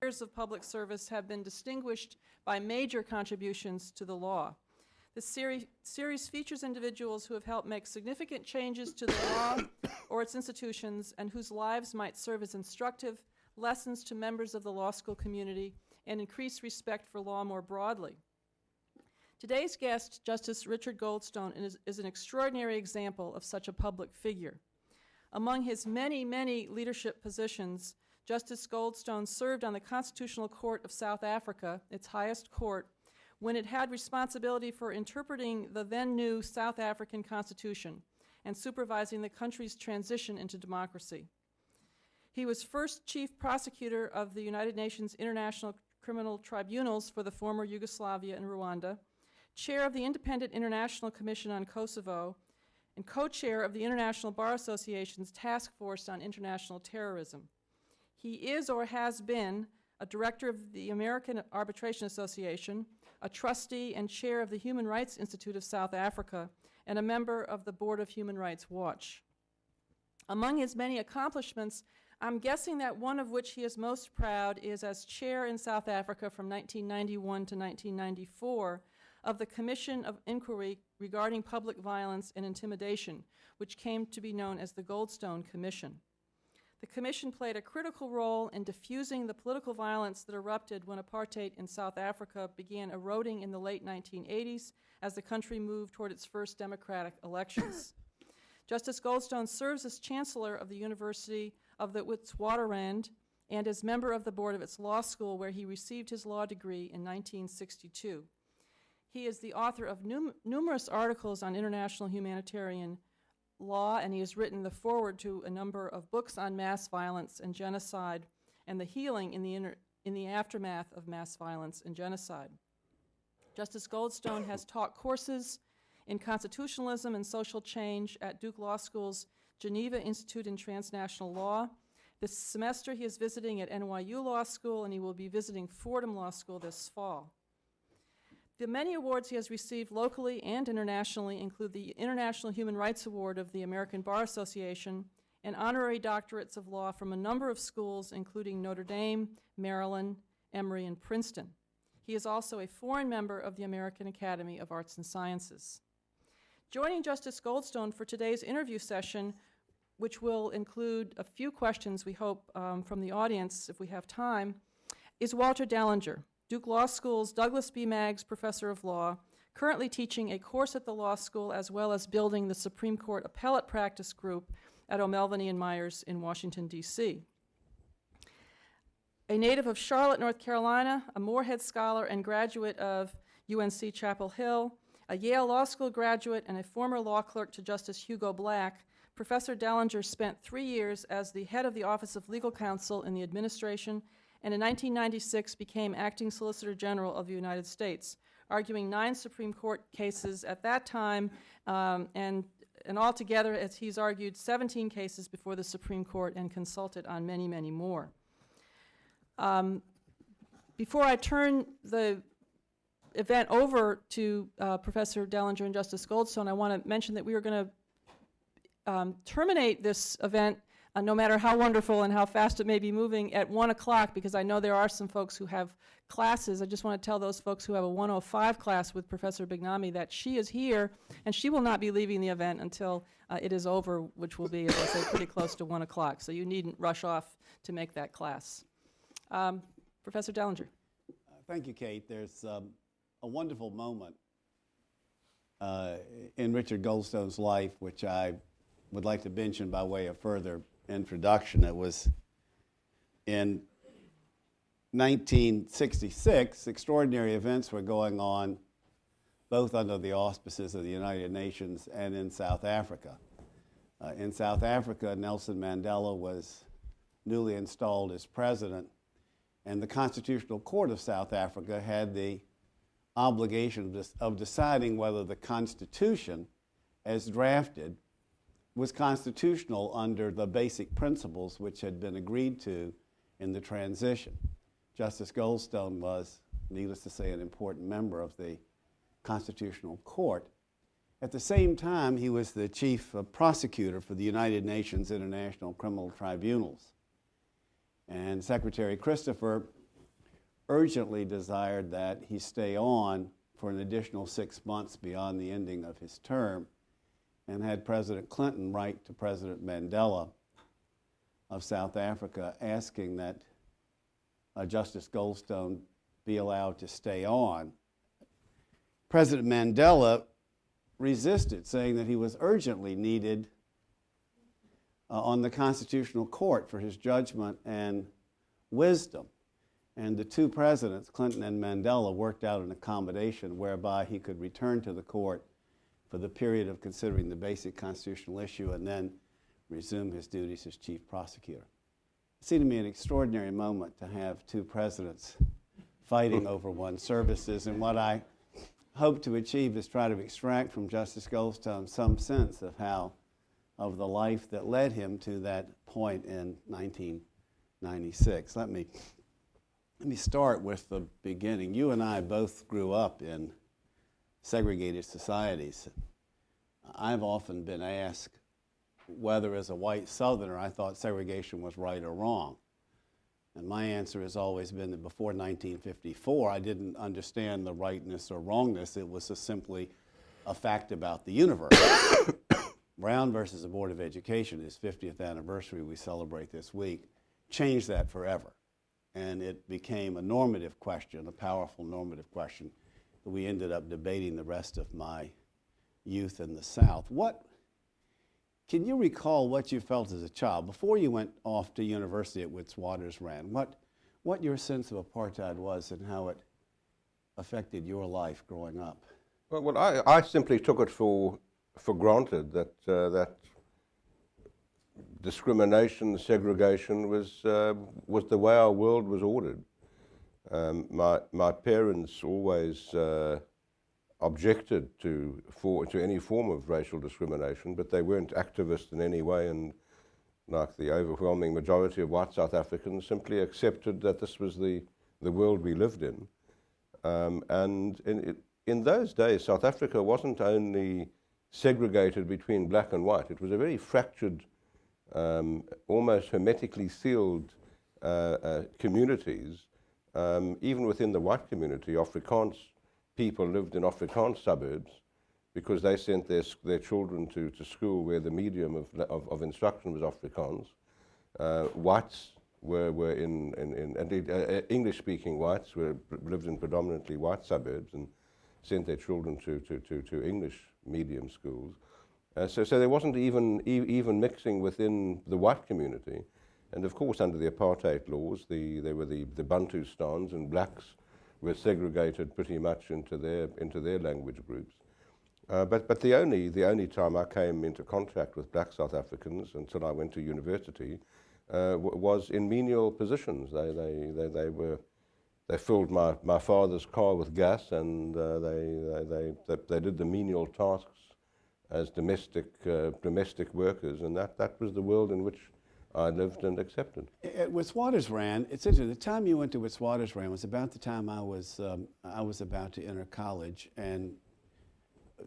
years of public service have been distinguished by major contributions to the law. This series features individuals who have helped make significant changes to the law or its institutions and whose lives might serve as instructive lessons to members of the law school community and increase respect for law more broadly. Today's guest, Justice Richard Goldstone, is an extraordinary example of such a public figure. Among his many, many leadership positions, Justice Goldstone served on the Constitutional Court of South Africa, its highest court, when it had responsibility for interpreting the then-new South African Constitution and supervising the country's transition into democracy. He was first chief prosecutor of the United Nations International Criminal Tribunals for the former Yugoslavia and Rwanda, chair of the Independent International Commission on Kosovo, and co-chair of the International Bar Association's Task Force on International Terrorism. He is or has been a director of the American Arbitration Association, a trustee and chair of the Human Rights Institute of South Africa, and a member of the Board of Human Rights Watch. Among his many accomplishments, I'm guessing that one of which he is most proud is as chair in South Africa from 1991 to 1994 of the Commission of Inquiry regarding Public Violence and Intimidation, which came to be known as the Goldstone Commission. The Commission played a critical role in diffusing the political violence that erupted when apartheid in South Africa began eroding in the late 1980s as the country moved toward its first democratic elections. Justice Goldstone serves as Chancellor of the University of the Witwatersrand and as member of the board of its law school, where he received his law degree in 1962. He is the author of numerous articles on international humanitarian law, and he has written the foreword to a number of books on mass violence and genocide and the healing in the aftermath of mass violence and genocide. Justice Goldstone has taught courses in constitutionalism and social change at Duke Law School's Geneva Institute in Transnational Law. This semester he is visiting at NYU Law School, and he will be visiting Fordham Law School this fall. The many awards he has received locally and internationally include the International Human Rights Award of the American Bar Association and honorary doctorates of law from a number of schools, including Notre Dame, Maryland, Emory, and Princeton. He is also a foreign member of the American Academy of Arts and Sciences. Joining Justice Goldstone for today's interview session, which will include a few questions, we hope, from the audience if we have time, is Walter Dellinger, Duke Law School's Douglas B. Maggs Professor of Law, currently teaching a course at the law school as well as building the Supreme Court Appellate Practice Group at O'Melveny and Myers in Washington, D.C. A native of Charlotte, North Carolina, a Moorhead Scholar and graduate of UNC Chapel Hill, a Yale Law School graduate and a former law clerk to Justice Hugo Black, Professor Dellinger spent 3 years as the head of the Office of Legal Counsel in the administration, and in 1996 became acting Solicitor General of the United States, arguing 9 Supreme Court cases at that time, and altogether, as he's argued, 17 cases before the Supreme Court and consulted on many, many more. Before I turn the event over to Professor Dellinger and Justice Goldstone, I want to mention that we are going to terminate this event, no matter how wonderful and how fast it may be moving, at 1 o'clock, because I know there are some folks who have classes. I just want to tell those folks who have a 1:05 class with Professor Bignami that she is here, and she will not be leaving the event until it is over, which will be, as I say, pretty close to 1 o'clock. So you needn't rush off to make that class. Professor Dellinger. Thank you, Kate. There's a wonderful moment in Richard Goldstone's life, which I would like to mention by way of further introduction. It was in 1966, extraordinary events were going on both under the auspices of the United Nations and in South Africa. In South Africa, Nelson Mandela was newly installed as president, and the Constitutional Court of South Africa had the obligation of deciding whether the Constitution, as drafted, was constitutional under the basic principles which had been agreed to in the transition. Justice Goldstone was, needless to say, an important member of the Constitutional Court. At the same time, he was the chief prosecutor for the United Nations International Criminal Tribunals. And Secretary Christopher urgently desired that he stay on for an additional 6 months beyond the ending of his term, and had President Clinton write to President Mandela of South Africa asking that Justice Goldstone be allowed to stay on. President Mandela resisted, saying that he was urgently needed on the Constitutional Court for his judgment and wisdom. And the two presidents, Clinton and Mandela, worked out an accommodation whereby he could return to the court for the period of considering the basic constitutional issue and then resume his duties as chief prosecutor. It seemed to me an extraordinary moment to have two presidents fighting over one's services, and what I hope to achieve is try to extract from Justice Goldstone some sense of the life that led him to that point in 1996. Let me start with the beginning. You and I both grew up in segregated societies. I've often been asked whether as a white Southerner I thought segregation was right or wrong. And my answer has always been that before 1954, I didn't understand the rightness or wrongness. It was just simply a fact about the universe. Brown versus the Board of Education, his 50th anniversary we celebrate this week, changed that forever. And it became a normative question, a powerful normative question, that we ended up debating the rest of my youth in the South. Can you recall what you felt as a child before you went off to university at Witwatersrand? What your sense of apartheid was and how it affected your life growing up? Well, I simply took it for granted that discrimination, segregation was the way our world was ordered. My parents always objected to any form of racial discrimination, but they weren't activists in any way, and like the overwhelming majority of white South Africans, simply accepted that this was the world we lived in. And in those days, South Africa wasn't only segregated between black and white. It was a very fractured, almost hermetically sealed communities. Even within the white community, Afrikaans people lived in Afrikaans suburbs because they sent their children to school where the medium of instruction was Afrikaans. Whites were in English-speaking whites lived in predominantly white suburbs and sent their children to English medium schools. So there wasn't even mixing within the white community. And of course, under the apartheid laws, there were the Bantustans, and blacks were segregated pretty much into their language groups. But the only time I came into contact with black South Africans until I went to university was in menial positions. They filled my father's car with gas, and they did the menial tasks as domestic workers, and that was the world in which I lived and accepted. At Witwatersrand, it's interesting. The time you went to Witwatersrand was about the time I was about to enter college, and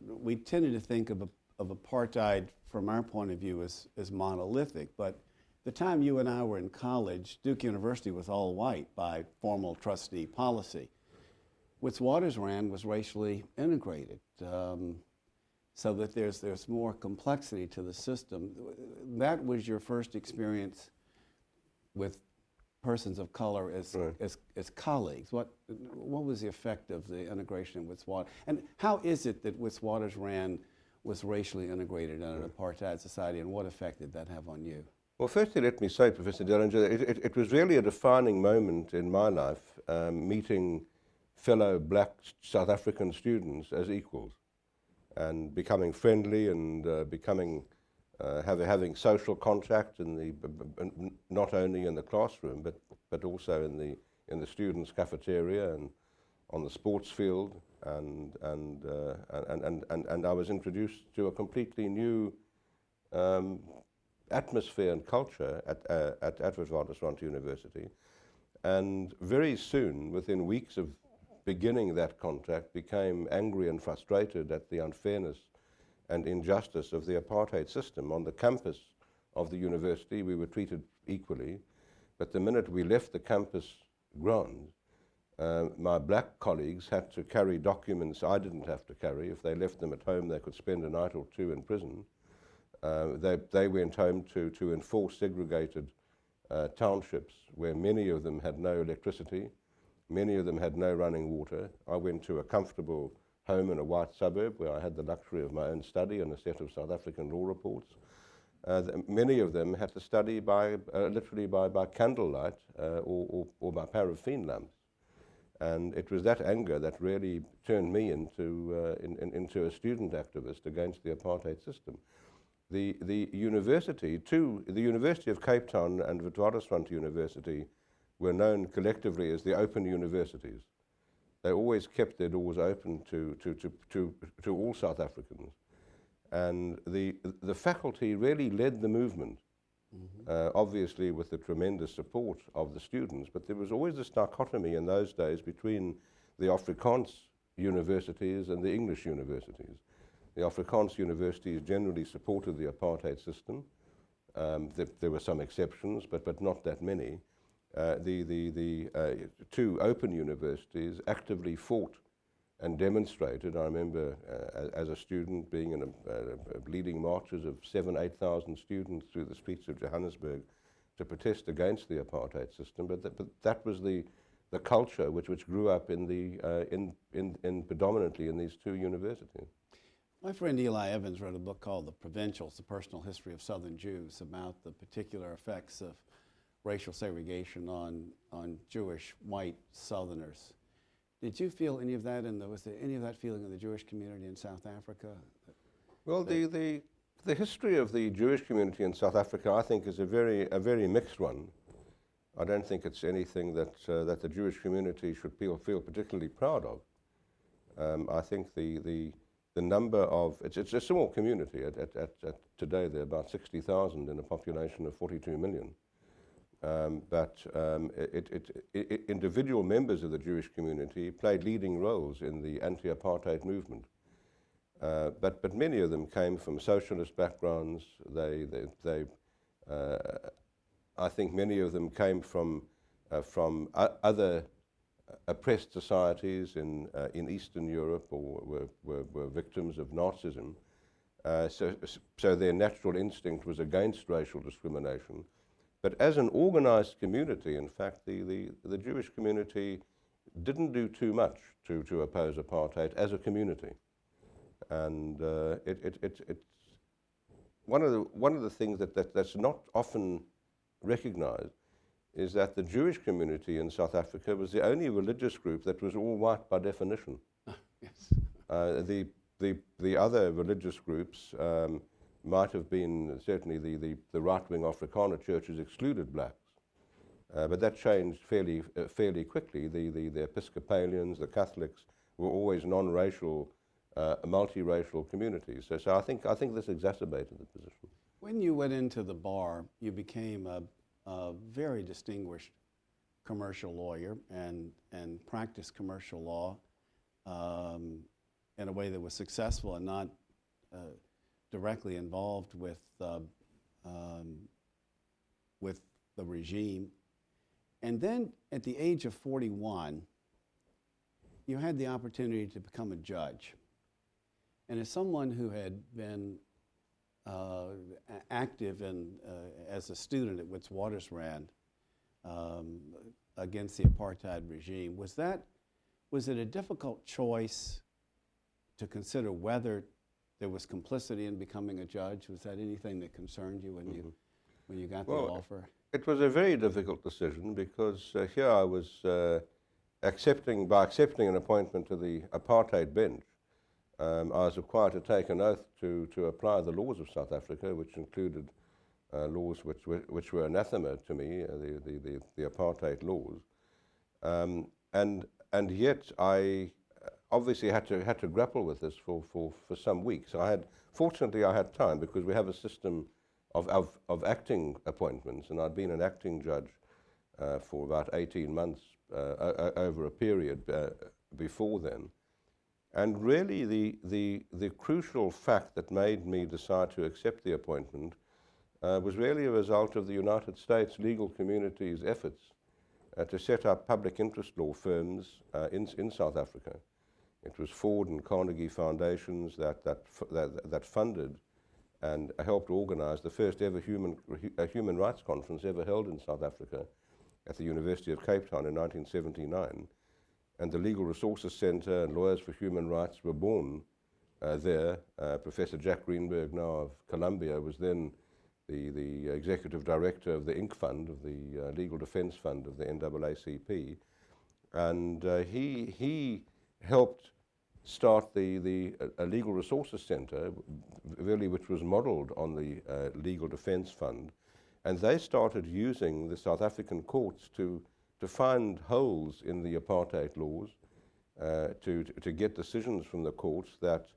we tended to think of apartheid from our point of view as monolithic. But the time you and I were in college, Duke University was all white by formal trustee policy. Witwatersrand was racially integrated. So that there's more complexity to the system. That was your first experience with persons of color as colleagues. What was the effect of the integration in Witwatersrand? And how is it that Witwatersrand was racially integrated in an apartheid society, and what effect did that have on you? Well, firstly, let me say, Professor Dellinger, it was really a defining moment in my life, meeting fellow black South African students as equals, and becoming friendly and having social contact not only in the classroom but also in the students' cafeteria and on the sports field, and I was introduced to a completely new atmosphere and culture at Witwatersrand University, and very soon, within weeks of beginning that contact, became angry and frustrated at the unfairness and injustice of the apartheid system. On the campus of the university, we were treated equally, but the minute we left the campus grounds, my black colleagues had to carry documents I didn't have to carry. If they left them at home, they could spend a night or two in prison. They went home to enforce segregated townships where many of them had no electricity, many of them had no running water. I went to a comfortable home in a white suburb where I had the luxury of my own study and a set of South African law reports. Many of them had to study literally by candlelight or by paraffin lamps. And it was that anger that really turned me into a student activist against the apartheid system. The University of Cape Town and Witwatersrand University were known collectively as the open universities. They always kept their doors open to all South Africans. And the faculty really led the movement, obviously with the tremendous support of the students, but there was always this dichotomy in those days between the Afrikaans universities and the English universities. The Afrikaans universities generally supported the apartheid system. There were some exceptions, but not that many. The two open universities actively fought and demonstrated. I remember as a student being in leading marches of 8,000 students through the streets of Johannesburg to protest against the apartheid system. But that was the culture which grew up in predominantly in these two universities. My friend Eli Evans wrote a book called The Provincials, The Personal History of Southern Jews, about the particular effects of racial segregation on Jewish white Southerners. Did you feel any of that, was there any of that feeling in the Jewish community in South Africa? Well, the history of the Jewish community in South Africa, I think, is a very mixed one. I don't think it's anything that the Jewish community should feel particularly proud of. I think the number of it's a small community. At today, there are about 60,000 in a population of 42 million. But individual members of the Jewish community played leading roles in the anti-apartheid movement. But many of them came from socialist backgrounds. I think many of them came from other oppressed societies in Eastern Europe or were victims of Nazism. So their natural instinct was against racial discrimination. But as an organized community, in fact, the Jewish community didn't do too much to oppose apartheid as a community. And it's one of the things that's not often recognized is that the Jewish community in South Africa was the only religious group that was all white by definition. Yes. The other religious groups might have been, certainly the right-wing Afrikaner churches excluded blacks. But that changed fairly quickly. The Episcopalians, the Catholics were always non-racial, multiracial communities. So I think this exacerbated the position. When you went into the bar, you became a very distinguished commercial lawyer and practiced commercial law in a way that was successful and not directly involved with the regime. And then at the age of 41, you had the opportunity to become a judge. And as someone who had been active as a student at Witwatersrand against the apartheid regime, was it a difficult choice to consider whether there was complicity in becoming a judge? Was that anything that concerned you when you got the offer? It was a very difficult decision because here I was accepting an appointment to the apartheid bench. I was required to take an oath to apply the laws of South Africa, which included laws which were anathema to me, the apartheid laws, and yet I obviously had to grapple with this for some weeks. Fortunately, I had time because we have a system of acting appointments, and I'd been an acting judge for about 18 months over a period before then. And really the crucial fact that made me decide to accept the appointment was really a result of the United States legal community's efforts to set up public interest law firms in South Africa. It was Ford and Carnegie foundations that funded and helped organize the first ever human rights conference ever held in South Africa at the University of Cape Town in 1979. And the Legal Resources Center and Lawyers for Human Rights were born there. Professor Jack Greenberg, now of Columbia, was then the executive director of the Inc. Fund, of the Legal Defense Fund of the NAACP. And he helped start the Legal Resources Center, really, which was modeled on the Legal Defense Fund. And they started using the South African courts to find holes in the apartheid laws, to get decisions from the courts that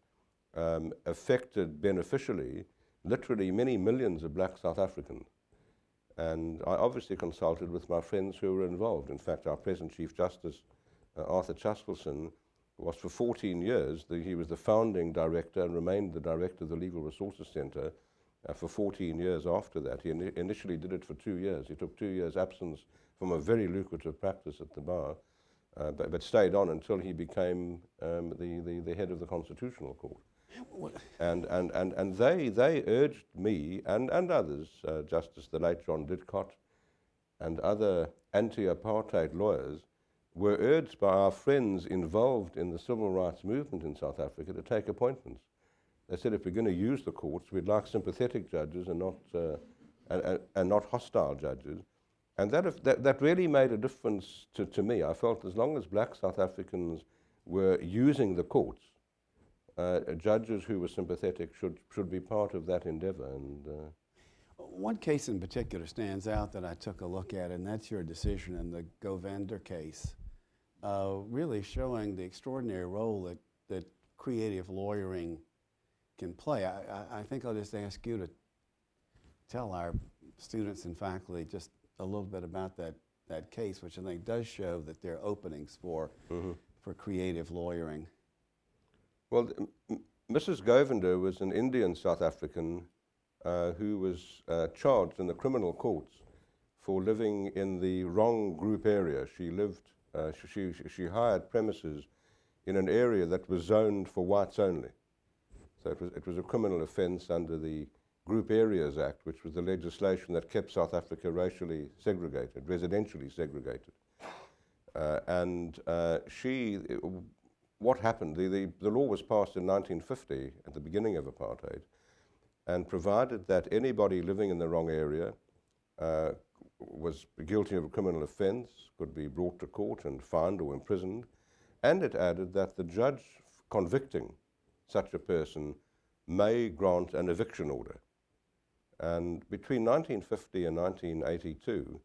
affected beneficially literally many millions of black South Africans. And I obviously consulted with my friends who were involved. In fact, our present Chief Justice, Arthur Chaskelson, was for 14 years, he was the founding director and remained the director of the Legal Resources Center for 14 years after that. He initially did it for 2 years. He took 2 years absence from a very lucrative practice at the bar, but stayed on until he became the head of the Constitutional Court. And they urged me and others, Justice the late John Didcott and other anti-apartheid lawyers, were urged by our friends involved in the civil rights movement in South Africa to take appointments. They said, if we're going to use the courts, we'd like sympathetic judges and not hostile judges. And that really made a difference to me. I felt as long as black South Africans were using the courts, judges who were sympathetic should be part of that endeavor. And one case in particular stands out that I took a look at, and that's your decision in the Govender case, really showing the extraordinary role that creative lawyering can play. I think I'll just ask you to tell our students and faculty just a little bit about that case, which I think does show that there are openings for creative lawyering. Well, Mrs. Govender was an Indian South African who was charged in the criminal courts for living in the wrong group area. She lived, she hired premises in an area that was zoned for whites only. So it was a criminal offence under the Group Areas Act, which was the legislation that kept South Africa racially segregated, residentially segregated. What happened, the law was passed in 1950 at the beginning of apartheid, and provided that anybody living in the wrong area was guilty of a criminal offence, could be brought to court and fined or imprisoned, and it added that the judge convicting such a person may grant an eviction order. And between 1950 and 1982,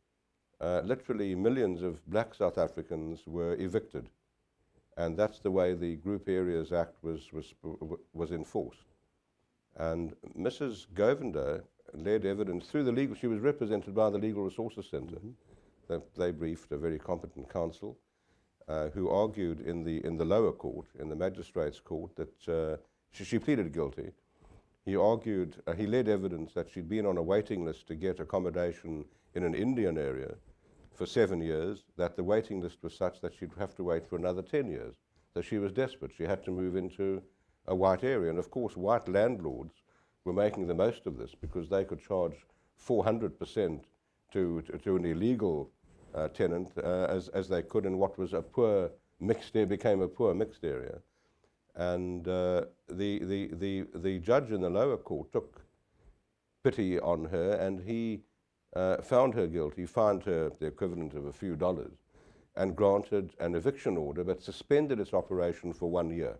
literally millions of black South Africans were evicted. And that's the way the Group Areas Act was enforced. And Mrs. Govender led evidence through the legal, she was represented by the Legal Resources Center. They briefed a very competent counsel who argued in the lower court, in the magistrate's court, that she pleaded guilty. He argued, he led evidence that she'd been on a waiting list to get accommodation in an Indian area for 7 years, that the waiting list was such that she'd have to wait for another 10 years. So she was desperate. She had to move into a white area. And of course, white landlords were making the most of this because they could charge 400% to an illegal tenant as they could in what was a poor mixed area, became a poor mixed area. And the judge in the lower court took pity on her, and he found her guilty, fined her the equivalent of a few dollars, and granted an eviction order, but suspended its operation for 1 year,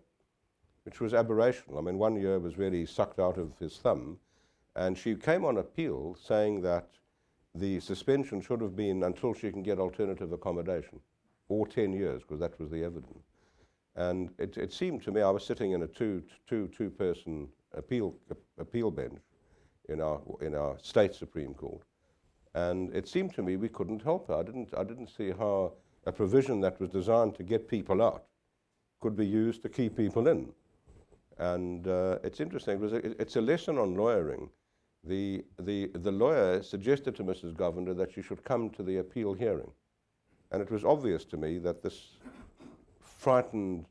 which was aberrational. I mean, 1 year was really sucked out of his thumb, and she came on appeal saying that the suspension should have been until she can get alternative accommodation, or 10 years, because that was the evidence. And it seemed to me, I was sitting in a two-person appeal bench in our state Supreme Court, and it seemed to me we couldn't help her. I didn't see how a provision that was designed to get people out could be used to keep people in. And it's interesting because it's a lesson on lawyering. The lawyer suggested to Mrs. Govender that she should come to the appeal hearing, And it was obvious to me that this frightened,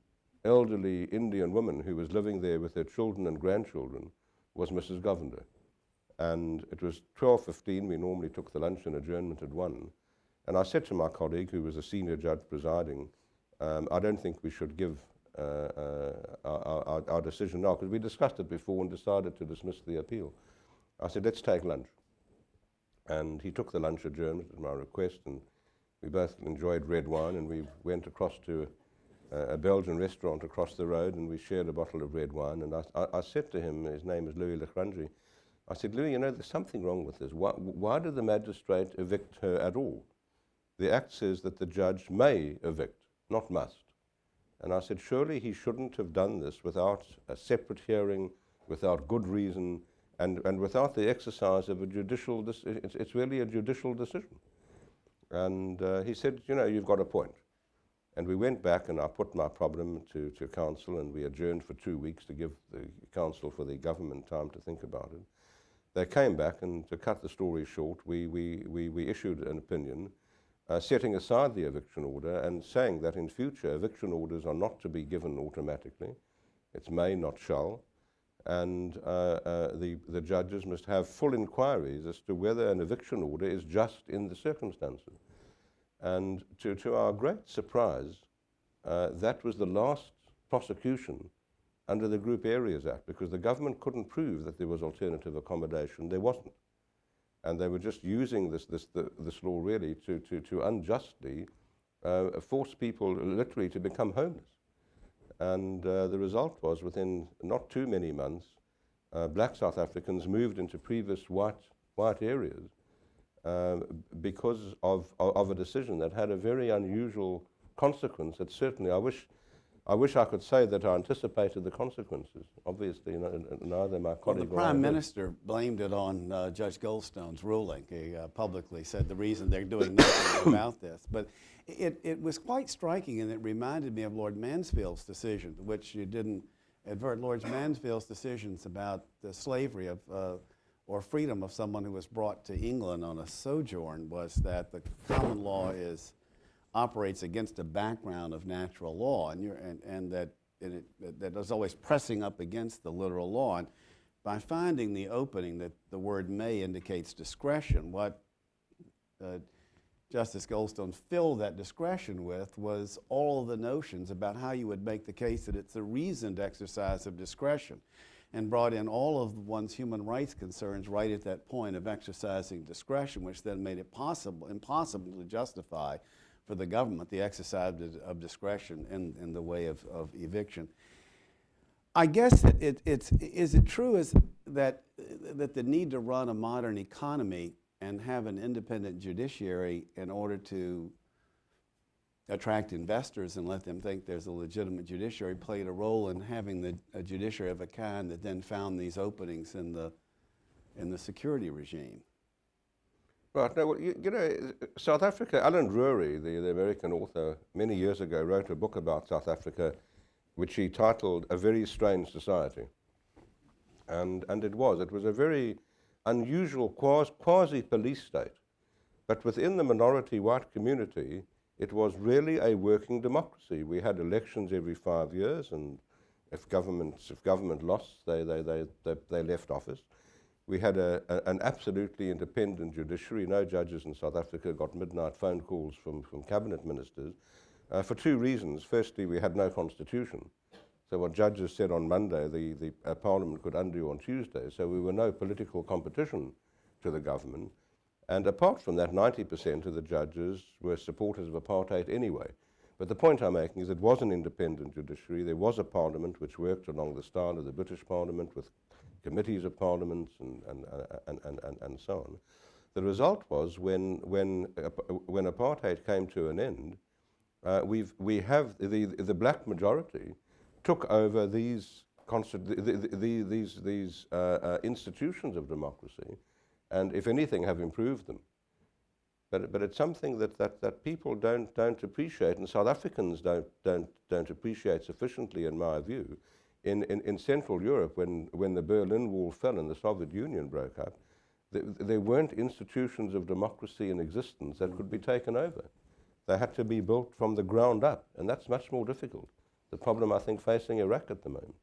elderly Indian woman who was living there with her children and grandchildren was Mrs. Govender. And it was 12:15, we normally took the lunch and adjournment at 1. And I said to my colleague, who was a senior judge presiding, I don't think we should give our decision now, because we discussed it before and decided to dismiss the appeal. I said, let's take lunch. And he took the lunch adjournment at my request, and we both enjoyed red wine, and we went across to a Belgian restaurant across the road, and we shared a bottle of red wine. And I said to him, his name is Louis Lecrange, I said, Louis, you know, there's something wrong with this. Why did the magistrate evict her at all? The Act says that the judge may evict, not must. And I said, surely he shouldn't have done this without a separate hearing, without good reason, and without the exercise of a judicial, it's really a judicial decision. And he said, you know, you've got a point. And we went back, and I put my problem to counsel, and we adjourned for 2 weeks to give the counsel for the government time to think about it. They came back, and to cut the story short, we issued an opinion setting aside the eviction order and saying that in future eviction orders are not to be given automatically. It's may, not shall. And the judges must have full inquiries as to whether an eviction order is just in the circumstances. And to our great surprise, that was the last prosecution under the Group Areas Act, because the government couldn't prove that there was alternative accommodation. There wasn't. And they were just using this law really to unjustly force people literally to become homeless. And the result was, within not too many months, black South Africans moved into previous white areas because of a decision that had a very unusual consequence that certainly I wish I could say that I anticipated the consequences. Obviously, neither my colleague or I. The Prime Minister blamed it on Judge Goldstone's ruling. He publicly said the reason they're doing nothing about this. But it was quite striking, and it reminded me of Lord Mansfield's decision, which you didn't advert. Lord Mansfield's decisions about the slavery of or freedom of someone who was brought to England on a sojourn was that the common law operates against a background of natural law, and that is always pressing up against the literal law. And by finding the opening that the word may indicates discretion, what Justice Goldstone filled that discretion with was all of the notions about how you would make the case that it's a reasoned exercise of discretion, and brought in all of one's human rights concerns right at that point of exercising discretion, which then made it impossible to justify for the government the exercise of discretion in the way of eviction. I guess is it true that the need to run a modern economy and have an independent judiciary in order to attract investors and let them think there's a legitimate judiciary played a role in having a judiciary of a kind that then found these openings in the security regime? Right. Now, well, you know, South Africa, Alan Drury, the American author, many years ago wrote a book about South Africa, which he titled A Very Strange Society. And it was a very unusual quasi-police state. But within the minority white community, it was really a working democracy. We had elections every 5 years, and if government lost, they left office. We had an absolutely independent judiciary. No judges in South Africa got midnight phone calls from cabinet ministers for two reasons. Firstly, we had no constitution. So what judges said on Monday, the Parliament could undo on Tuesday. So we were no political competition to the government. And apart from that, 90% of the judges were supporters of apartheid anyway. But the point I'm making is it was an independent judiciary. There was a parliament which worked along the style of the British Parliament with committees of parliaments and so on. The result was when apartheid came to an end, we have the black majority took over these institutions of democracy, and if anything, have improved them. But it's something that people don't appreciate, and South Africans don't appreciate sufficiently, in my view. In Central Europe, when the Berlin Wall fell and the Soviet Union broke up, there weren't institutions of democracy in existence that could be taken over. They had to be built from the ground up, and that's much more difficult. The problem, I think, facing Iraq at the moment.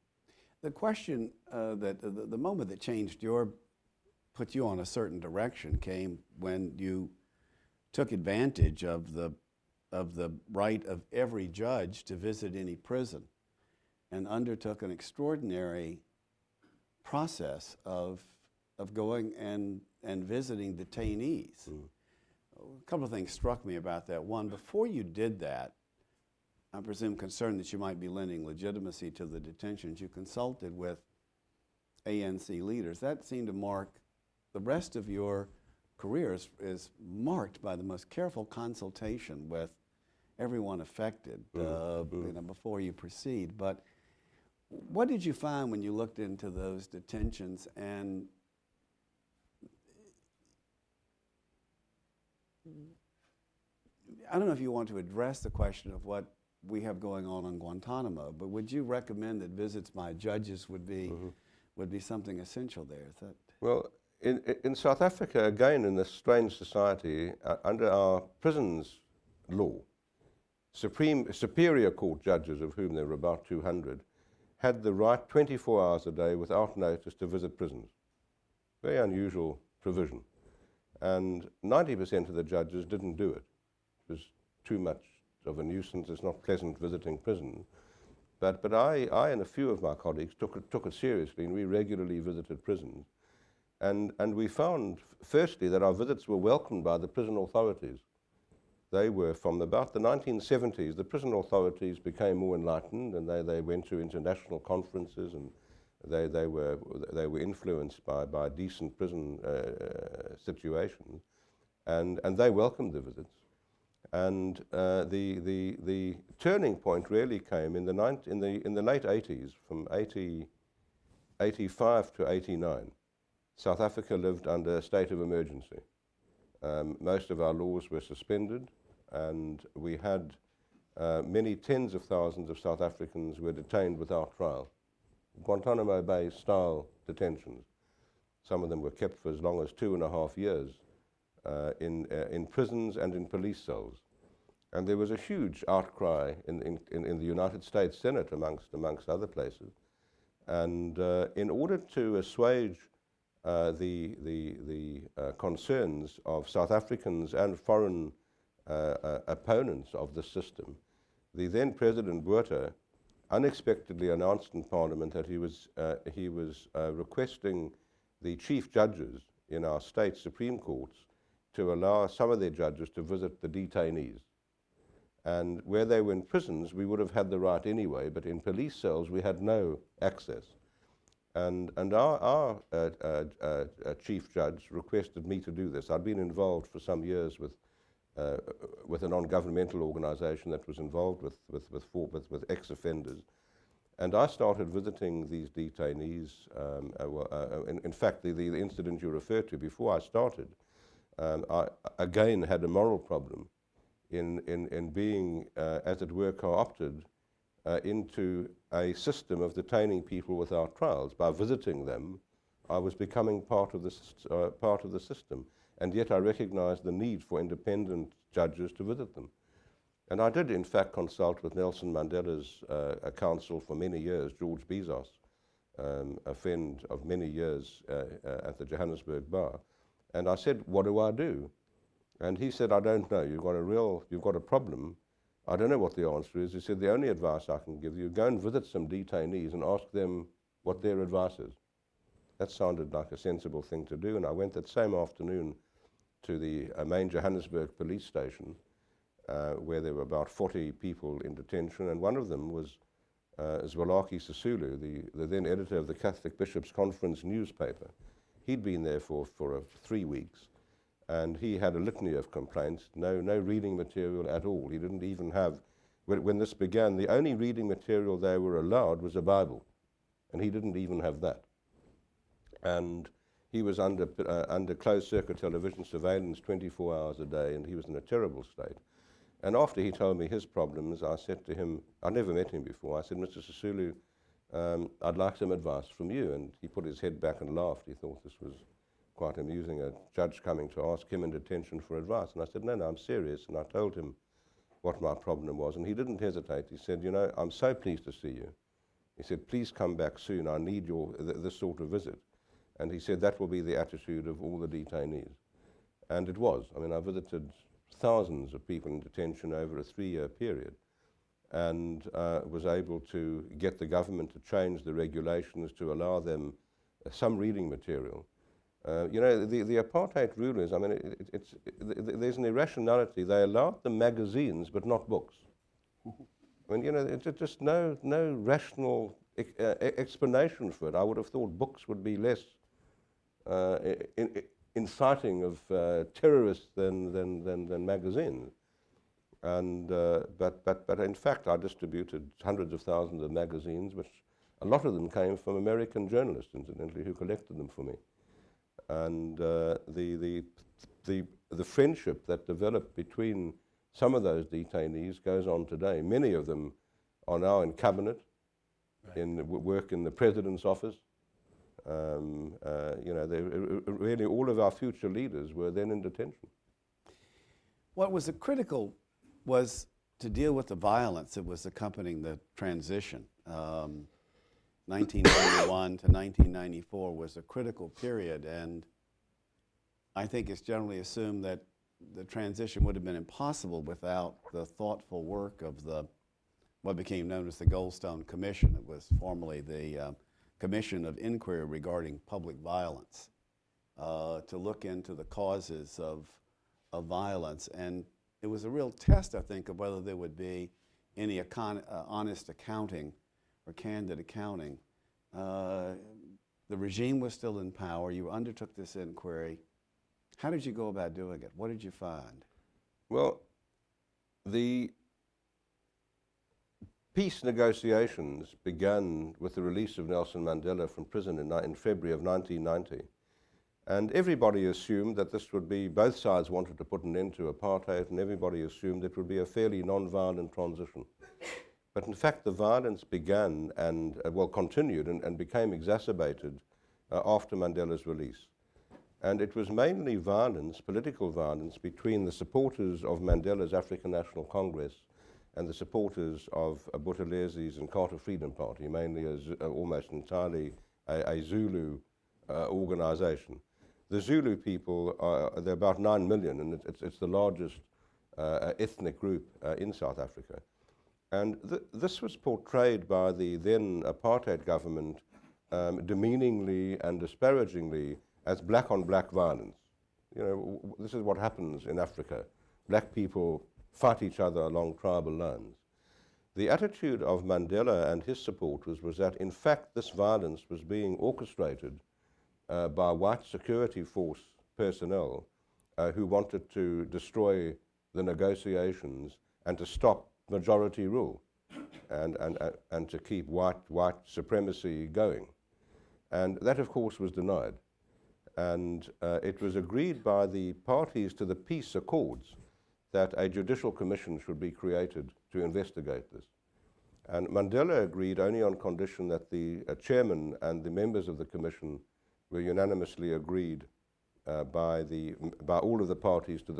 The question the moment that changed put you on a certain direction came when you took advantage of the right of every judge to visit any prison and undertook an extraordinary process of going and visiting detainees. A couple of things struck me about that. One, before you did that, I presume concerned that you might be lending legitimacy to the detentions, you consulted with ANC leaders. That seemed to mark the rest of your career is marked by the most careful consultation with everyone affected before you proceed. But what did you find when you looked into those detentions? And I don't know if you want to address the question of what we have going on Guantanamo, but would you recommend that visits by judges would be something essential there? Is that well? In South Africa, again, in this strange society, under our prisons law, superior court judges, of whom there were about 200, had the right 24 hours a day without notice to visit prisons. Very unusual provision. And 90% of the judges didn't do it. It was too much of a nuisance. It's not pleasant visiting prison. But I and a few of my colleagues took it seriously, and we regularly visited prisons. And we found, firstly, that our visits were welcomed by the prison authorities. They were, from about the 1970s, the prison authorities became more enlightened, and they went to international conferences, and they were influenced by decent prison situations, and they welcomed the visits. And the turning point really came in the late 80s, from 85 to 89. South Africa lived under a state of emergency. Most of our laws were suspended, and we had many tens of thousands of South Africans were detained without trial. Guantanamo Bay style detentions. Some of them were kept for as long as 2.5 years in prisons and in police cells. And there was a huge outcry in the United States Senate amongst other places. And in order to assuage the concerns of South Africans and foreign opponents of the system, the then President Botha unexpectedly announced in Parliament that he was requesting the chief judges in our state Supreme Courts to allow some of their judges to visit the detainees. And where they were in prisons, we would have had the right anyway, but in police cells we had no access. And our chief judge requested me to do this. I'd been involved for some years with a non-governmental organization that was involved with ex-offenders. And I started visiting these detainees. In fact, the incident you referred to, before I started, I again had a moral problem in being, as it were, co-opted into a system of detaining people without trials. By visiting them, I was becoming part of the system, and yet I recognized the need for independent judges to visit them. And I did, in fact, consult with Nelson Mandela's counsel for many years, George Bezos, a friend of many years at the Johannesburg bar, and I said, "What do I do?" And he said, "I don't know. You've got a problem. I don't know what the answer is." He said, "The only advice I can give you, go and visit some detainees and ask them what their advice is." That sounded like a sensible thing to do, and I went that same afternoon to the main Johannesburg police station, where there were about 40 people in detention, and one of them was Zwelaki Sisulu, the then editor of the Catholic Bishops' Conference newspaper. He'd been there for 3 weeks. And he had a litany of complaints, no reading material at all. He didn't even have, when this began, the only reading material they were allowed was a Bible, and he didn't even have that. And he was under closed-circuit television surveillance 24 hours a day, and he was in a terrible state. And after he told me his problems, I said to him, I never met him before, I said, "Mr. Sisulu, I'd like some advice from you." And he put his head back and laughed. He thought this was quite amusing, a judge coming to ask him in detention for advice. And I said, no, I'm serious. And I told him what my problem was. And he didn't hesitate. He said, you know, I'm so pleased to see you. He said, please come back soon. I need this sort of visit. And he said that will be the attitude of all the detainees. And it was. I mean, I visited thousands of people in detention over a 3-year period, and was able to get the government to change the regulations to allow them some reading material. You know, the apartheid rulers, I mean, there's an irrationality. They allowed the magazines, but not books. I mean, you know, it's just no rational explanation for it. I would have thought books would be less inciting of terrorists than magazines. And but in fact, I distributed hundreds of thousands of magazines, which a lot of them came from American journalists, incidentally, who collected them for me. And the friendship that developed between some of those detainees goes on today. Many of them are now in cabinet, right, work in the president's office. You know, really all of our future leaders were then in detention. What was critical was to deal with the violence that was accompanying the transition. 1991 to 1994 was a critical period, and I think it's generally assumed that the transition would have been impossible without the thoughtful work of what became known as the Goldstone Commission. It was formerly the Commission of Inquiry regarding public violence, to look into the causes of violence. And it was a real test, I think, of whether there would be any honest accounting or candid accounting. The regime was still in power. You undertook this inquiry. How did you go about doing it? What did you find? Well, the peace negotiations began with the release of Nelson Mandela from prison in February of 1990. And everybody assumed that this would be, both sides wanted to put an end to apartheid, and everybody assumed it would be a fairly non-violent transition. But in fact, the violence began and, continued and became exacerbated after Mandela's release. And it was mainly violence, political violence, between the supporters of Mandela's African National Congress and the supporters of Buthelezzi's and Carter Freedom Party, mainly almost entirely a Zulu organization. The Zulu people, they're about 9 million, and it's the largest ethnic group in South Africa. And this was portrayed by the then apartheid government demeaningly and disparagingly as black-on-black violence. You know, this is what happens in Africa. Black people fight each other along tribal lines. The attitude of Mandela and his supporters was that, in fact, this violence was being orchestrated by white security force personnel who wanted to destroy the negotiations and to stop majority rule and to keep white supremacy going. And that, of course, was denied. And it was agreed by the parties to the peace accords that a judicial commission should be created to investigate this. And Mandela agreed only on condition that the chairman and the members of the commission were unanimously agreed by all of the parties to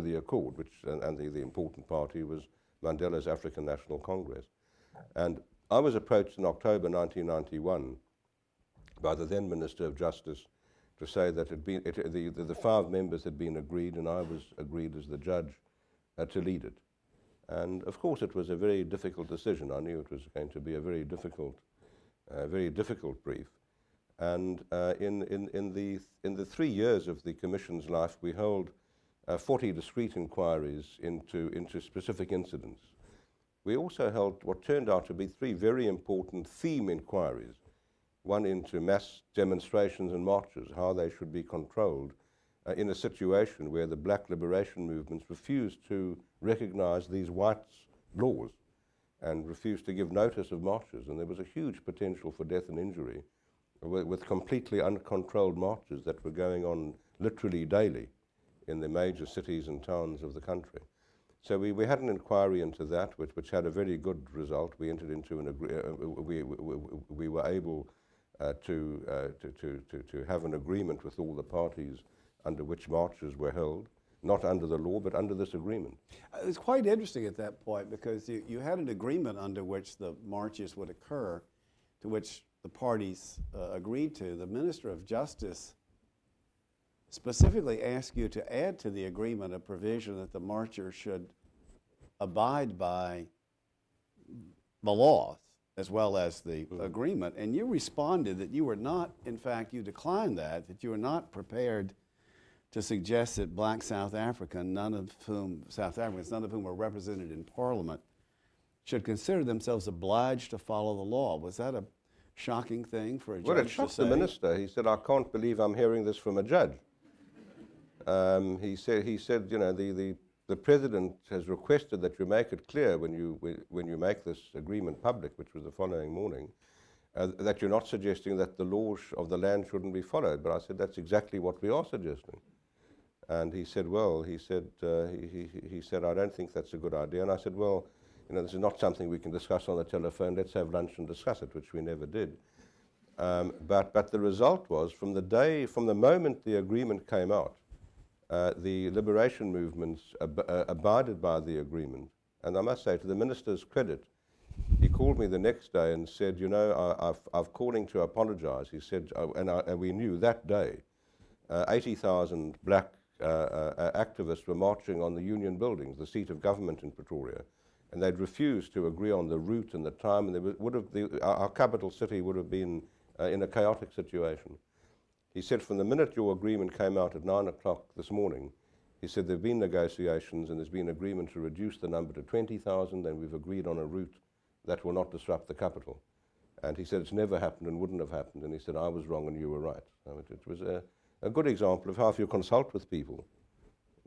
the accord, and the important party was Mandela's African National Congress. And I was approached in October 1991 by the then Minister of Justice to say that the 5 members had been agreed, and I was agreed as the judge to lead it. And of course it was a very difficult decision. I knew it was going to be a very difficult brief. And in the 3 years of the Commission's life, we held 40 discrete inquiries into specific incidents. We also held what turned out to be 3 very important theme inquiries. One into mass demonstrations and marches, how they should be controlled in a situation where the black liberation movements refused to recognize these white laws and refused to give notice of marches. And there was a huge potential for death and injury with completely uncontrolled marches that were going on literally daily in the major cities and towns of the country. So we had an inquiry into that, which had a very good result. We entered into we were able to have an agreement with all the parties under which marches were held. not under the law, but under this agreement. It was quite interesting at that point because you had an agreement under which the marches would occur, to which the parties agreed to. The Minister of Justice specifically asked you to add to the agreement a provision that the marchers should abide by the laws as well as the agreement, and you responded that you were not, in fact, you declined that you were not prepared to suggest that black South Africans, none of whom were represented in Parliament, should consider themselves obliged to follow the law. Was that a shocking thing for a judge to say? Well, it shocked the minister. He said, "I can't believe I'm hearing this from a judge." He said, you know, the president has requested that you make it clear when you make this agreement public, which was the following morning, that you're not suggesting that the laws of the land shouldn't be followed. But I said, that's exactly what we are suggesting. And he said, well, he said, I don't think that's a good idea. And I said, well, you know, this is not something we can discuss on the telephone. Let's have lunch and discuss it, which we never did. But the result was, from the moment the agreement came out, the liberation movements abided by the agreement. And I must say, to the minister's credit, he called me the next day and said, you know, I've calling to apologize. He said, and we knew that day, 80,000 black activists were marching on the Union buildings, the seat of government in Pretoria, and they'd refused to agree on the route and the time, and our capital city would have been in a chaotic situation. He said, from the minute your agreement came out at 9 o'clock this morning, he said there have been negotiations and there's been agreement to reduce the number to 20,000, and we've agreed on a route that will not disrupt the capital. And he said it's never happened and wouldn't have happened, and he said I was wrong and you were right. So it was a good example of how, if you consult with people,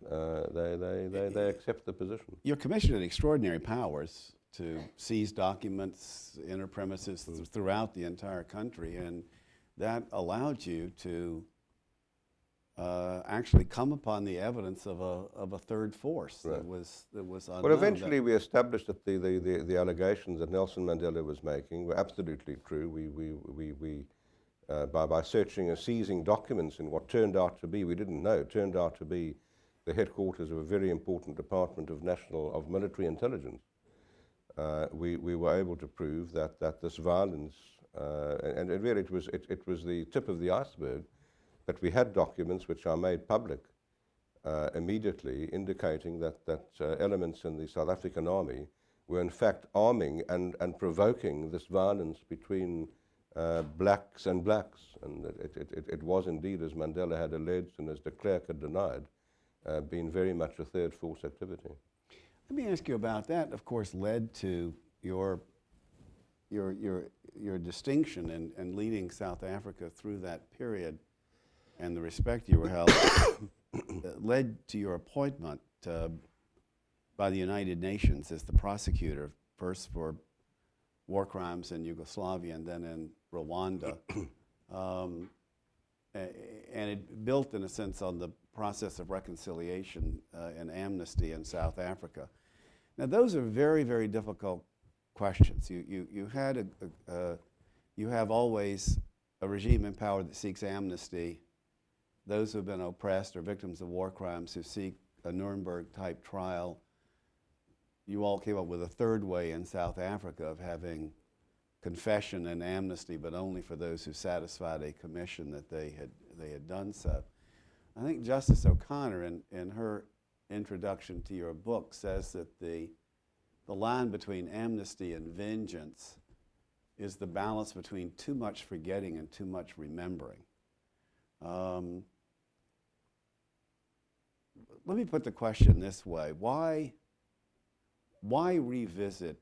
they accept the position. Your commission had extraordinary powers to seize documents, enter premises throughout the entire country, and that allowed you to actually come upon the evidence of a third force that was unknown. Well, eventually we established that the allegations that Nelson Mandela was making were absolutely true. By searching and seizing documents in what turned out to be, we didn't know, it turned out to be the headquarters of a very important department of military intelligence. We were able to prove that this violence, and really it was the tip of the iceberg, but we had documents which are made public immediately, indicating that elements in the South African army were in fact arming and provoking this violence between blacks and blacks. And it was indeed, as Mandela had alleged and as de Klerk had denied, been very much a third force activity. Let me ask you about that. Of course, led to your distinction in leading South Africa through that period, and the respect you were held, led to your appointment by the United Nations as the prosecutor, first for war crimes in Yugoslavia and then in Rwanda. And it built, in a sense, on the process of reconciliation and amnesty in South Africa. Now, those are very, very difficult questions. You have always a regime in power that seeks amnesty. Those who have been oppressed or victims of war crimes who seek a Nuremberg-type trial. You all came up with a third way in South Africa of having confession and amnesty, but only for those who satisfied a commission that they had done so. I think Justice O'Connor, in her introduction to your book, says that the line between amnesty and vengeance is the balance between too much forgetting and too much remembering. Let me put the question this way. Why revisit,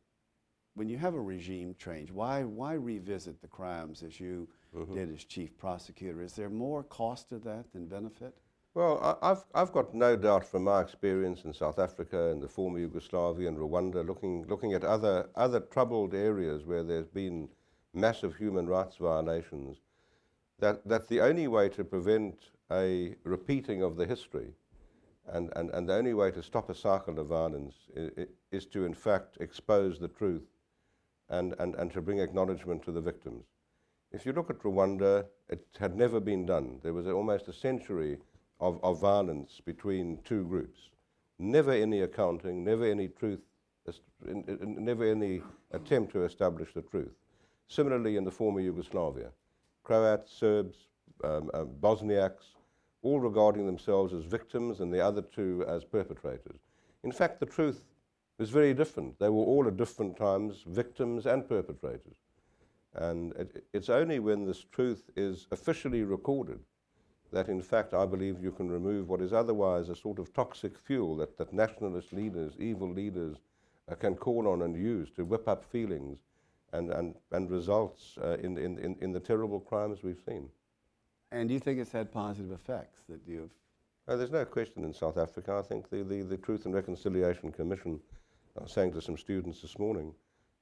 when you have a regime change, why revisit the crimes as you did as chief prosecutor? Is there more cost to that than benefit? Well, I've got no doubt from my experience in South Africa and the former Yugoslavia and Rwanda, looking at other troubled areas where there's been massive human rights violations, that the only way to prevent a repeating of the history and the only way to stop a cycle of violence is to, in fact, expose the truth and to bring acknowledgement to the victims. If you look at Rwanda, it had never been done. There was almost a century of violence between two groups. Never any accounting, never any truth, never any attempt to establish the truth. Similarly in the former Yugoslavia, Croats, Serbs, Bosniaks, all regarding themselves as victims and the other two as perpetrators. In fact, the truth is very different. They were all at different times victims and perpetrators. And it's only when this truth is officially recorded that, in fact, I believe you can remove what is otherwise a sort of toxic fuel that nationalist leaders, evil leaders, can call on and use to whip up feelings and results in the terrible crimes we've seen. And do you think it's had positive effects that you've... There's no question in South Africa. I think the Truth and Reconciliation Commission, I was saying to some students this morning,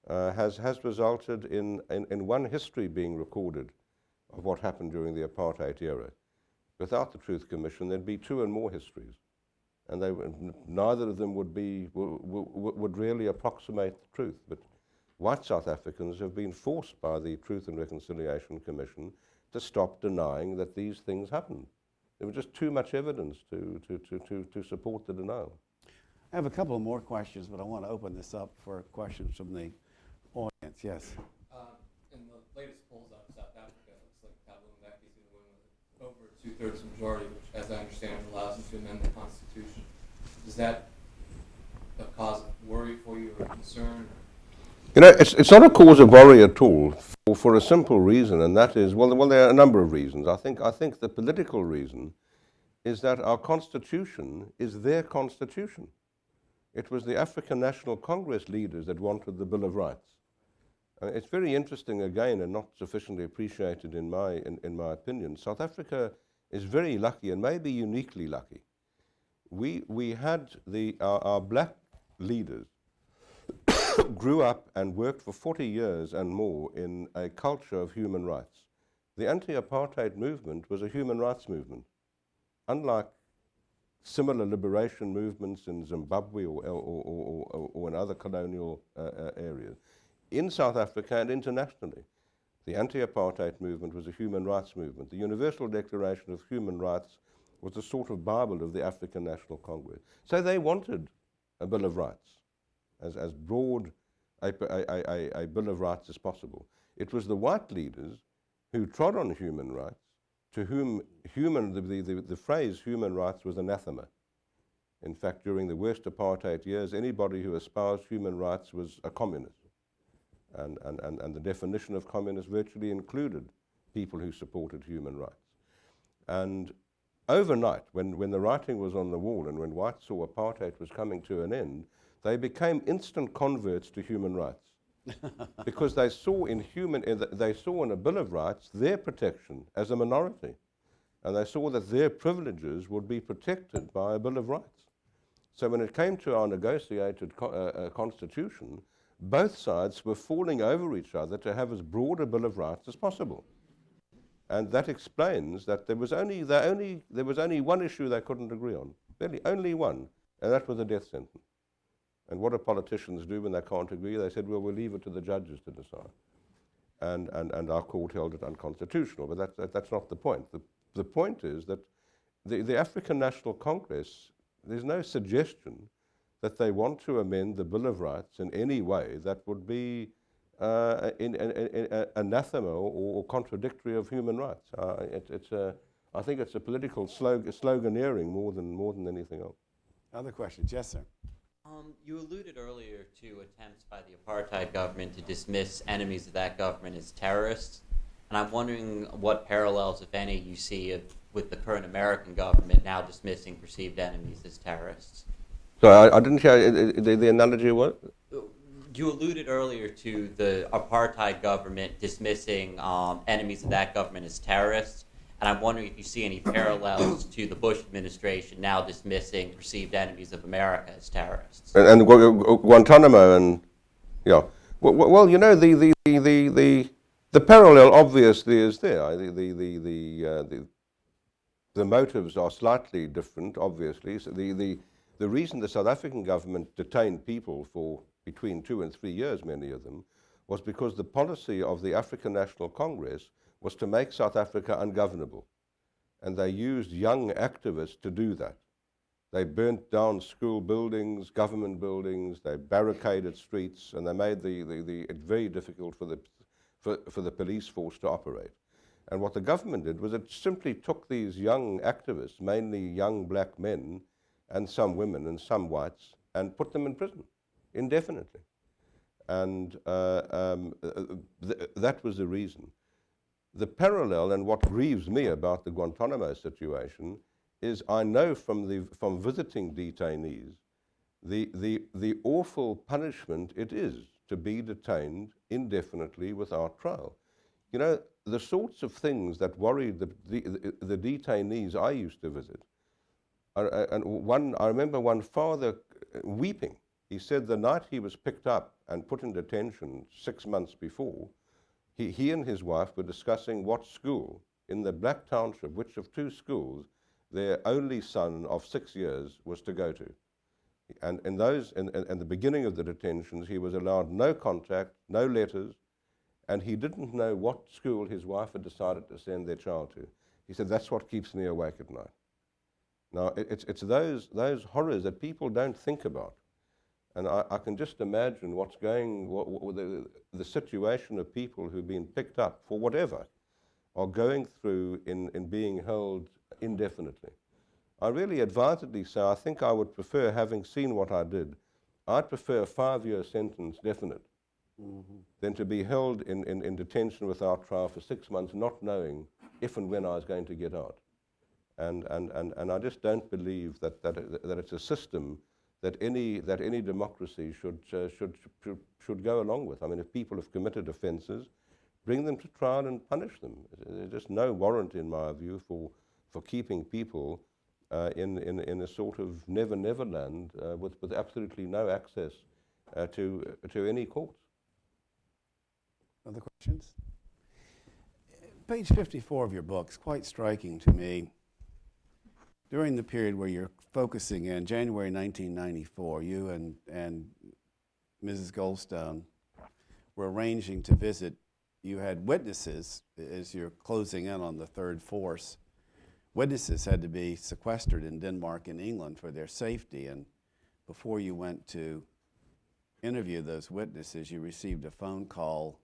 has resulted in one history being recorded of what happened during the apartheid era. Without the Truth Commission, there'd be two and more histories, and neither of them would really approximate the truth. But white South Africans have been forced by the Truth and Reconciliation Commission to stop denying that these things happened. There was just too much evidence to support the denial. I have a couple of more questions, but I want to open this up for questions from the audience. Yes? In the latest polls out of South Africa, it looks like Thabo Mbeki is going to win with over a two-thirds majority, which, as I understand it, allows him to amend the Constitution. Is that a cause of worry for you or concern? You know, it's not a cause of worry at all, for a simple reason, and that is, well, there are a number of reasons. I think the political reason is that our Constitution is their Constitution. It was the African National Congress leaders that wanted the Bill of Rights. It's very interesting, again, and not sufficiently appreciated in my opinion. South Africa is very lucky, and maybe uniquely lucky. We had our black leaders grew up and worked for 40 years and more in a culture of human rights. The anti-apartheid movement was a human rights movement, unlike similar liberation movements in Zimbabwe or in other colonial areas. In South Africa and internationally, the anti-apartheid movement was a human rights movement. The Universal Declaration of Human Rights was the sort of Bible of the African National Congress. So they wanted a Bill of Rights, as broad a Bill of Rights as possible. It was the white leaders who trod on human rights, to whom the phrase human rights was anathema. In fact, during the worst apartheid years, anybody who espoused human rights was a communist. And the definition of communist virtually included people who supported human rights. And overnight, when the writing was on the wall and when whites saw apartheid was coming to an end, they became instant converts to human rights. Because they saw in a Bill of Rights their protection as a minority. And they saw that their privileges would be protected by a Bill of Rights. So when it came to our negotiated constitution, both sides were falling over each other to have as broad a Bill of Rights as possible. And that explains that there was only one issue they couldn't agree on, really, only one, and that was the death sentence. And what do politicians do when they can't agree? They said, well, we'll leave it to the judges to decide. And our court held it unconstitutional, but that's not the point. The point is that the African National Congress, there's no suggestion that they want to amend the Bill of Rights in any way that would be anathema or contradictory of human rights. I think it's a political sloganeering more than anything else. Other questions? Yes, sir. You alluded earlier to attempts by the apartheid government to dismiss enemies of that government as terrorists, and I'm wondering what parallels, if any, you see with the current American government now dismissing perceived enemies as terrorists. So I didn't hear the analogy. What? You alluded earlier to the apartheid government dismissing enemies of that government as terrorists, and I'm wondering if you see any parallels to the Bush administration now dismissing perceived enemies of America as terrorists. And Guantanamo and yeah. Well, you know the parallel obviously is there. The motives are slightly different, obviously. So the reason the South African government detained people for between 2 and 3 years, many of them, was because the policy of the African National Congress was to make South Africa ungovernable. and they used young activists to do that. They burnt down school buildings, government buildings, they barricaded streets, and they made it very difficult for the police force to operate. And what the government did was it simply took these young activists, mainly young black men, and some women and some whites, and put them in prison indefinitely. And that was the reason. The parallel, and what grieves me about the Guantanamo situation, is I know from visiting detainees the awful punishment it is to be detained indefinitely without trial. You know, the sorts of things that worried the detainees I used to visit. I remember one father weeping. He said the night he was picked up and put in detention 6 months before, he and his wife were discussing what school in the black township, which of 2 schools their only son of 6 years was to go to. And in the beginning of the detentions, he was allowed no contact, no letters, and he didn't know what school his wife had decided to send their child to. He said, that's what keeps me awake at night. Now, it's those horrors that people don't think about. And I can just imagine the situation of people who've been picked up for whatever are going through in being held indefinitely. I really advisedly say I think I would prefer, having seen what I did, I'd prefer a 5-year sentence definite than to be held in detention without trial for 6 months, not knowing if and when I was going to get out. And I just don't believe that it's a system that any democracy should go along with. I mean, if people have committed offences, bring them to trial and punish them. There's just no warrant, in my view, for keeping people in a sort of never land with absolutely no access to any courts. Other questions? Page 54 of your book is quite striking to me. During the period where you're focusing in, January 1994, you and Mrs. Goldstone were arranging to visit. You had witnesses, as you're closing in on the third force. Witnesses had to be sequestered in Denmark and England for their safety, and before you went to interview those witnesses, you received a phone call,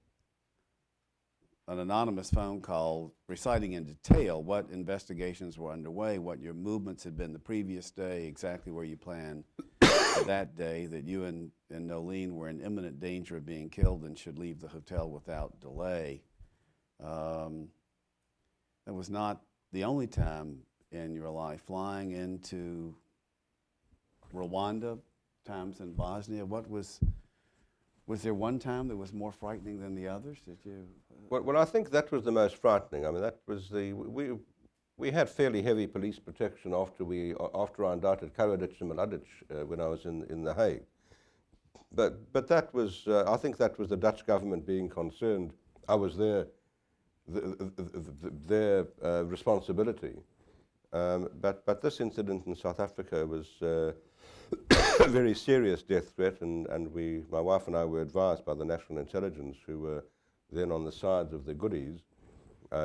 an anonymous phone call reciting in detail what investigations were underway, what your movements had been the previous day, exactly where you planned that day, that you and Nolene were in imminent danger of being killed and should leave the hotel without delay. That was not the only time in your life. Flying into Rwanda, times in Bosnia, was there one time that was more frightening than the others? Did you? Well, I think that was the most frightening. I mean, that was we had fairly heavy police protection after I indicted Karadzic and Mladic when I was in The Hague. But that was I think that was the Dutch government being concerned. I was their responsibility. But this incident in South Africa was a very serious death threat, and my wife and I were advised by the National Intelligence, who were then on the sides of the goodies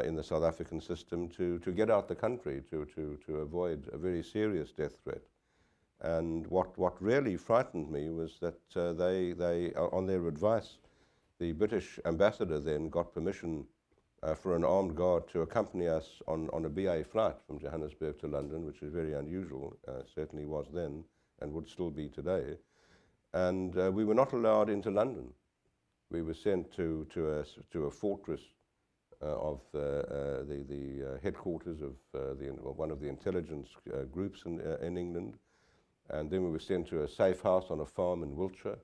in the South African system, to get out the country to avoid a very serious death threat. And what really frightened me was that they on their advice, the British ambassador then got permission for an armed guard to accompany us on a BA flight from Johannesburg to London, which is very unusual, certainly was then and would still be today. And we were not allowed into London. We were sent to a fortress of the headquarters of one of the intelligence groups in England, and then we were sent to a safe house on a farm in Wiltshire.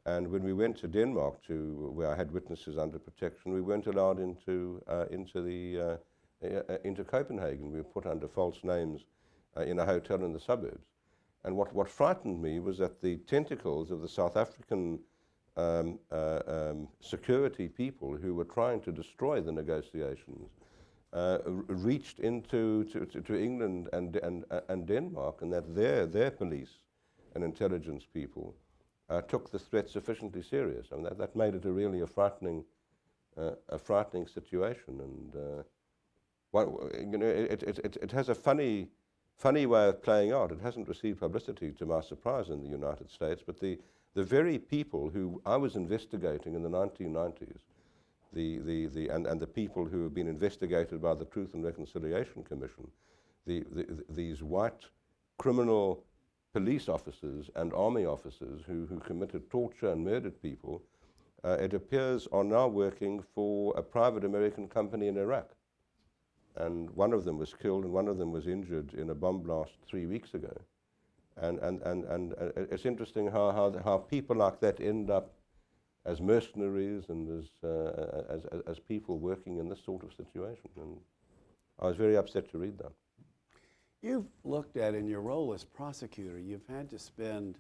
And when we went to Denmark, where I had witnesses under protection, we weren't allowed into Copenhagen. We were put under false names in a hotel in the suburbs. And what frightened me was that the tentacles of the South African security people who were trying to destroy the negotiations reached into England and Denmark, and that their police and intelligence people took the threat sufficiently serious. I mean, that made it a frightening situation. And It has a funny way of playing out. It hasn't received publicity, to my surprise, in the United States, but the very people who I was investigating in the 1990s, and the people who have been investigated by the Truth and Reconciliation Commission, these white criminal police officers and army officers who committed torture and murdered people, it appears are now working for a private American company in Iraq. And one of them was killed and one of them was injured in a bomb blast 3 weeks ago. And it's interesting how people like that end up as mercenaries and as people working in this sort of situation. And I was very upset to read that. You've looked at, in your role as prosecutor, you've had to spend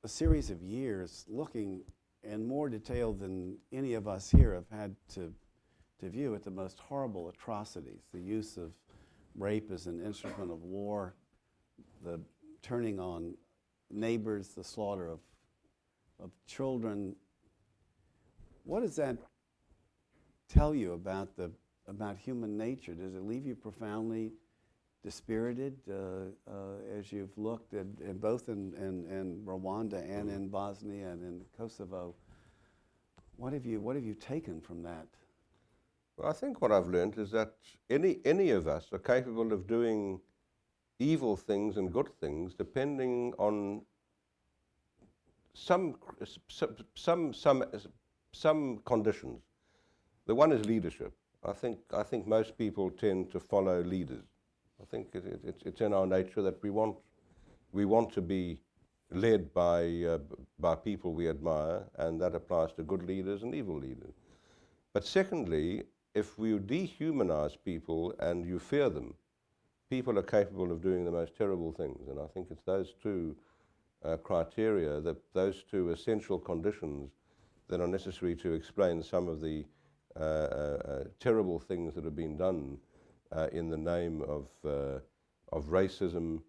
a series of years looking in more detail than any of us here have had to view at the most horrible atrocities, the use of rape as an instrument of war, the turning on neighbors, the slaughter of children. What does that tell you about human nature? Does it leave you profoundly dispirited as you've looked at both in Rwanda and in Bosnia and in Kosovo? What have you taken from that? Well, I think what I've learned is that any of us are capable of doing evil things and good things depending on some conditions. The one is leadership. I think most people tend to follow leaders. I think it's in our nature that we want to be led by people we admire, and that applies to good leaders and evil leaders. But secondly, if we dehumanize people and you fear them, people are capable of doing the most terrible things. And I think it's those two criteria, those two essential conditions that are necessary to explain some of the terrible things that have been done in the name of racism,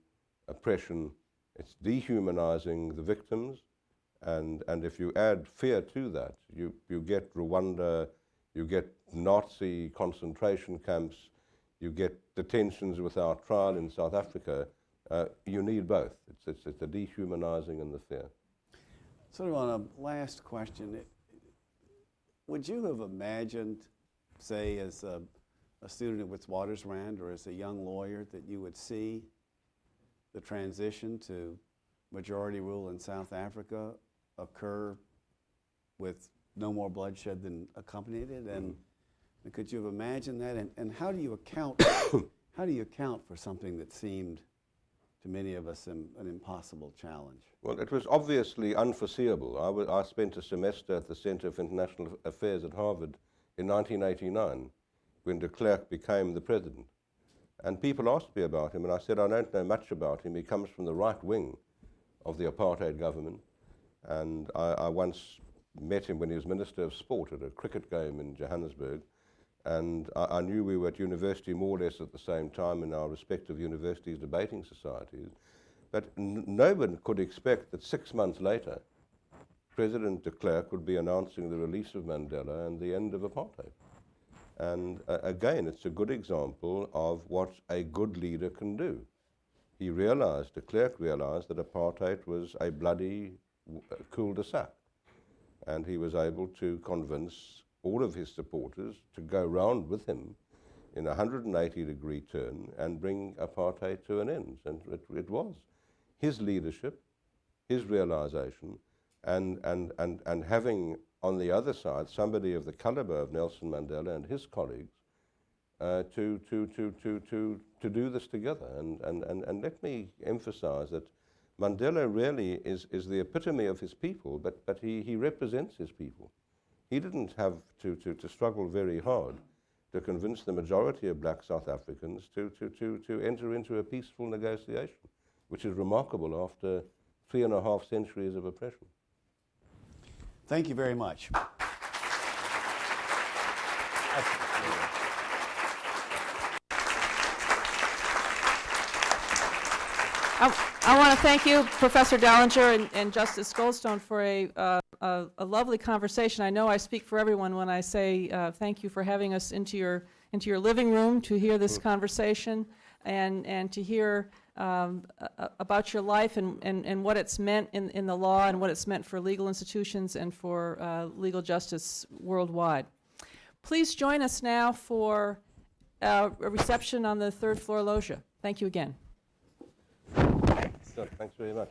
oppression. It's dehumanizing the victims, and if you add fear to that, you get Rwanda, you get Nazi concentration camps, you get detentions without trial in South Africa. You need both. It's the dehumanizing and the fear. Sort of on a last question, would you have imagined, say, as a student at Witwatersrand or as a young lawyer, that you would see the transition to majority rule in South Africa occur with no more bloodshed than accompanied it? And could you have imagined that? And how do you account for something that seemed to many of us an impossible challenge? Well, it was obviously unforeseeable. I spent a semester at the Center for International Affairs at Harvard in 1989 when de Klerk became the president. And people asked me about him, and I said, I don't know much about him. He comes from the right wing of the apartheid government. And I once met him when he was Minister of Sport at a cricket game in Johannesburg. And I knew we were at university more or less at the same time in our respective universities' debating societies. But no one could expect that 6 months later, President de Klerk would be announcing the release of Mandela and the end of apartheid. And again, it's a good example of what a good leader can do. De Klerk realized that apartheid was a bloody cul-de-sac. And he was able to convince all of his supporters to go round with him in a 180-degree turn and bring apartheid to an end. And it was his leadership, his realization, and having on the other side somebody of the caliber of Nelson Mandela and his colleagues to do this together. And let me emphasize that Mandela really is the epitome of his people, but he represents his people. He didn't have to struggle very hard to convince the majority of black South Africans to enter into a peaceful negotiation, which is remarkable after 3.5 centuries of oppression. Thank you very much. I want to thank you, Professor Dellinger and Justice Goldstone, for a a lovely conversation. I know I speak for everyone when I say thank you for having us into your living room to hear this conversation and to hear about your life and what it's meant in the law and what it's meant for legal institutions and for legal justice worldwide. Please join us now for a reception on the third floor loggia. Thank you again. Thanks very much.